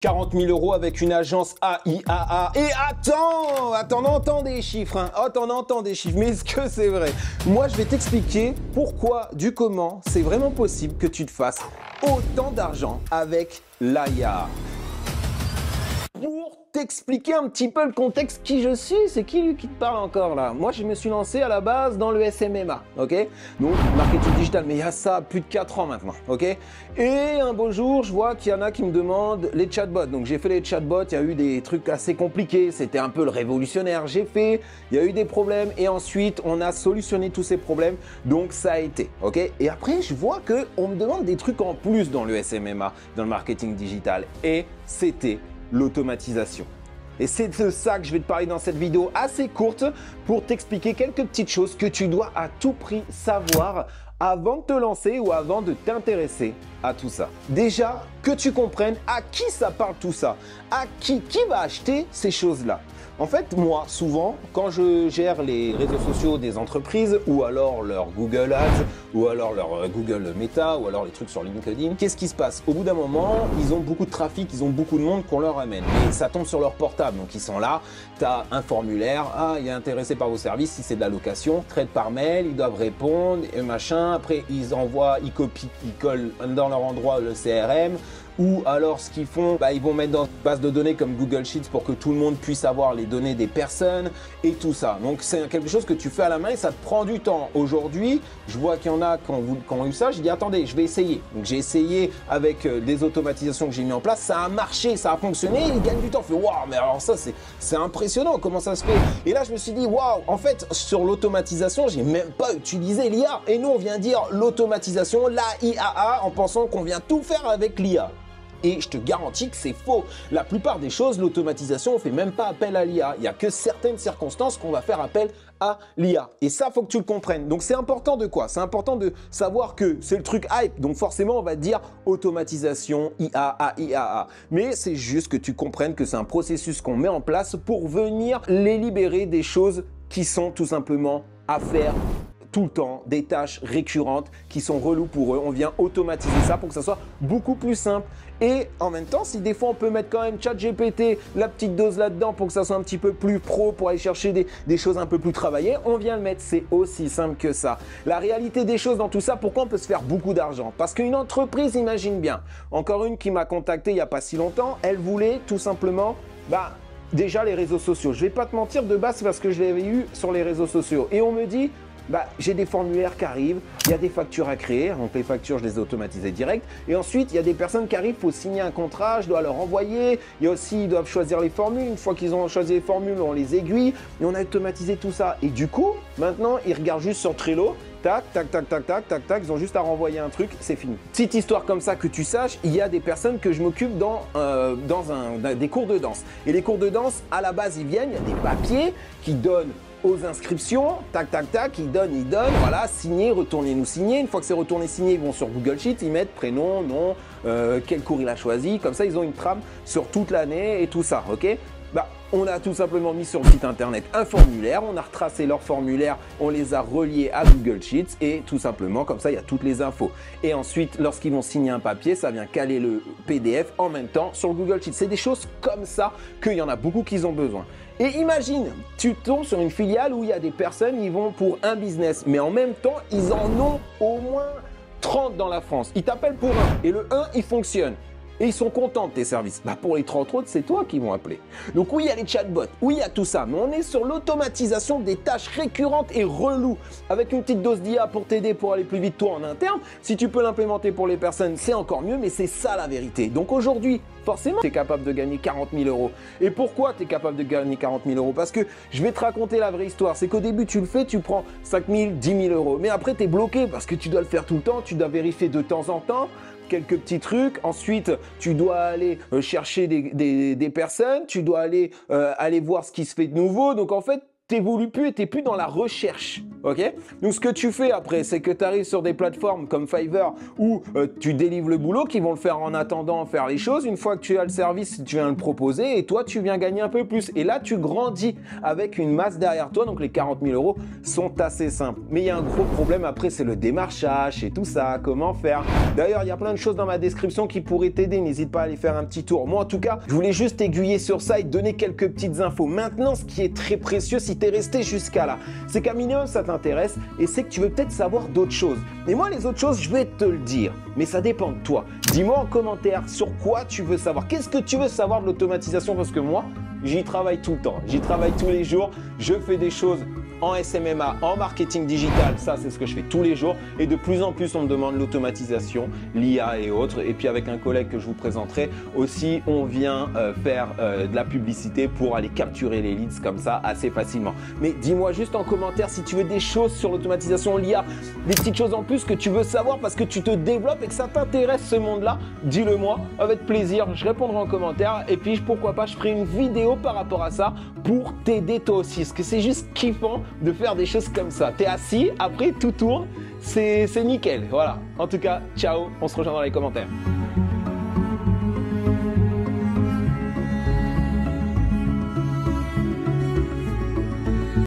40 000 € avec une agence AIAA. Et attends, on entend des chiffres, hein. On entend des chiffres, mais est-ce que c'est vrai? Moi, je vais t'expliquer pourquoi, du comment, c'est vraiment possible que tu te fasses autant d'argent avec l'AIAA. Pour t'expliquer un petit peu le contexte, qui je suis, c'est qui lui qui te parle encore là? Moi, je me suis lancé à la base dans le SMMA, ok? Donc, marketing digital, mais il y a ça plus de 4 ans maintenant, ok? Et un beau jour, je vois qu'il y en a qui me demandent les chatbots. Donc, j'ai fait les chatbots, il y a eu des trucs assez compliqués, c'était un peu le révolutionnaire. J'ai fait, il y a eu des problèmes et ensuite, on a solutionné tous ces problèmes. Donc, ça a été, ok? Et après, je vois qu'on me demande des trucs en plus dans le SMMA, dans le marketing digital. Et c'était l'automatisation. Et c'est de ça que je vais te parler dans cette vidéo assez courte pour t'expliquer quelques petites choses que tu dois à tout prix savoir avant de te lancer ou avant de t'intéresser à tout ça. Déjà, que tu comprennes à qui ça parle tout ça, à qui va acheter ces choses-là. En fait, moi, souvent, quand je gère les réseaux sociaux des entreprises ou alors leur Google Ads ou alors leur Google Meta ou alors les trucs sur LinkedIn, qu'est-ce qui se passe? Au bout d'un moment, ils ont beaucoup de trafic, ils ont beaucoup de monde qu'on leur amène et ça tombe sur leur portable. Donc, ils sont là, tu as un formulaire, il est intéressé par vos services, si c'est de la location, traite par mail, ils doivent répondre et machin. Après, ils envoient, ils copient, ils collent dans leur endroit le CRM. Ou alors ce qu'ils font, ils vont mettre dans une base de données comme Google Sheets pour que tout le monde puisse avoir les données des personnes et tout ça. Donc c'est quelque chose que tu fais à la main et ça te prend du temps. Aujourd'hui, je vois qu'il y en a qui ont eu ça, j'ai dit attendez, je vais essayer. Donc j'ai essayé avec des automatisations que j'ai mis en place, ça a marché, ça a fonctionné, ils gagnent du temps. Je fais waouh, mais alors ça c'est impressionnant comment ça se fait. Et là je me suis dit waouh, en fait sur l'automatisation, j'ai même pas utilisé l'IA. Et nous on vient dire l'automatisation, l'AIAA en pensant qu'on vient tout faire avec l'IA. Et je te garantis que c'est faux. La plupart des choses, l'automatisation, on ne fait même pas appel à l'IA. Il n'y a que certaines circonstances qu'on va faire appel à l'IA. Et ça, faut que tu le comprennes. Donc, c'est important de quoi? C'est important de savoir que c'est le truc hype. Donc, forcément, on va dire automatisation, IA, AIAA. Mais c'est juste que tu comprennes que c'est un processus qu'on met en place pour venir les libérer des choses qui sont tout simplement à faire tout le temps, des tâches récurrentes qui sont reloues pour eux. On vient automatiser ça pour que ça soit beaucoup plus simple. Et en même temps, si des fois on peut mettre quand même ChatGPT, la petite dose là-dedans pour que ça soit un petit peu plus pro, pour aller chercher des choses un peu plus travaillées, on vient le mettre. C'est aussi simple que ça. La réalité des choses dans tout ça, pourquoi on peut se faire beaucoup d'argent? Parce qu'une entreprise, imagine bien, encore une qui m'a contacté il n'y a pas si longtemps, elle voulait tout simplement, déjà les réseaux sociaux. Je vais pas te mentir, de base, c'est parce que je l'avais eu sur les réseaux sociaux. Et on me dit, j'ai des formulaires qui arrivent, il y a des factures à créer, donc les factures je les ai automatisées direct. Et ensuite, il y a des personnes qui arrivent, il faut signer un contrat, je dois leur envoyer. Il y a aussi, ils doivent choisir les formules. Une fois qu'ils ont choisi les formules, on les aiguille et on a automatisé tout ça. Et du coup, maintenant, ils regardent juste sur Trello. Tac, tac, tac, tac, tac, tac, tac, ils ont juste à renvoyer un truc, c'est fini. Petite histoire comme ça que tu saches, il y a des personnes que je m'occupe dans des cours de danse. Et les cours de danse, à la base, ils viennent, il y a des papiers qui donnent aux inscriptions, tac, tac, tac, ils donnent, voilà, signer, retournez-nous signer. Une fois que c'est retourné signé, ils vont sur Google Sheets, ils mettent prénom, nom, quel cours il a choisi. Comme ça, ils ont une trame sur toute l'année et tout ça, ok? On a tout simplement mis sur le site internet un formulaire, on a retracé leur formulaire, on les a reliés à Google Sheets et tout simplement comme ça il y a toutes les infos. Et ensuite lorsqu'ils vont signer un papier, ça vient caler le PDF en même temps sur le Google Sheets. C'est des choses comme ça qu'il y en a beaucoup qui ont besoin. Et imagine, tu tombes sur une filiale où il y a des personnes, ils vont pour un business, mais en même temps ils en ont au moins 30 dans la France. Ils t'appellent pour un et le 1 il fonctionne. Et ils sont contents de tes services. Pour les 30 autres, c'est toi qui vont appeler. Donc oui, il y a les chatbots, oui, il y a tout ça, mais on est sur l'automatisation des tâches récurrentes et reloues. Avec une petite dose d'IA pour t'aider pour aller plus vite toi en interne. Si tu peux l'implémenter pour les personnes, c'est encore mieux, mais c'est ça la vérité. Donc aujourd'hui, forcément, tu es capable de gagner 40 000 €. Et pourquoi tu es capable de gagner 40 000 €? Parce que je vais te raconter la vraie histoire. C'est qu'au début, tu le fais, tu prends 5 000, 10 000 €. Mais après, tu es bloqué parce que tu dois le faire tout le temps, tu dois vérifier de temps en temps quelques petits trucs. Ensuite, tu dois aller chercher des personnes, tu dois aller voir ce qui se fait de nouveau. Donc en fait, t'évolues plus et t'es plus dans la recherche. Ok? Donc ce que tu fais après, c'est que tu arrives sur des plateformes comme Fiverr où tu délivres le boulot, qui vont le faire en attendant, faire les choses. Une fois que tu as le service, tu viens le proposer et toi, tu viens gagner un peu plus. Et là, tu grandis avec une masse derrière toi. Donc les 40 000 euros sont assez simples. Mais il y a un gros problème après, c'est le démarchage et tout ça. Comment faire? D'ailleurs, il y a plein de choses dans ma description qui pourraient t'aider. N'hésite pas à aller faire un petit tour. Moi, en tout cas, je voulais juste t'aiguiller sur ça et te donner quelques petites infos. Maintenant, ce qui est très précieux, si tu es resté jusqu'à là, c'est qu'à minimum, ça t'intéresse et c'est que tu veux peut-être savoir d'autres choses. Et moi, les autres choses, je vais te le dire, mais ça dépend de toi. Dis-moi en commentaire sur quoi tu veux savoir. Qu'est-ce que tu veux savoir de l'automatisation? Parce que moi, j'y travaille tout le temps. J'y travaille tous les jours. Je fais des choses en SMMA, en marketing digital. Ça, c'est ce que je fais tous les jours. Et de plus en plus, on me demande l'automatisation, l'IA et autres. Et puis avec un collègue que je vous présenterai aussi, on vient faire de la publicité pour aller capturer les leads comme ça assez facilement. Mais dis-moi juste en commentaire si tu veux des choses sur l'automatisation, l'IA, des petites choses en plus que tu veux savoir parce que tu te développes et que ça t'intéresse ce monde-là. Dis-le moi avec plaisir. Je répondrai en commentaire. Et puis, pourquoi pas, je ferai une vidéo par rapport à ça pour t'aider toi aussi. Parce que c'est juste kiffant de faire des choses comme ça. T'es assis, après tout tourne, c'est nickel. Voilà. En tout cas, ciao, on se rejoint dans les commentaires.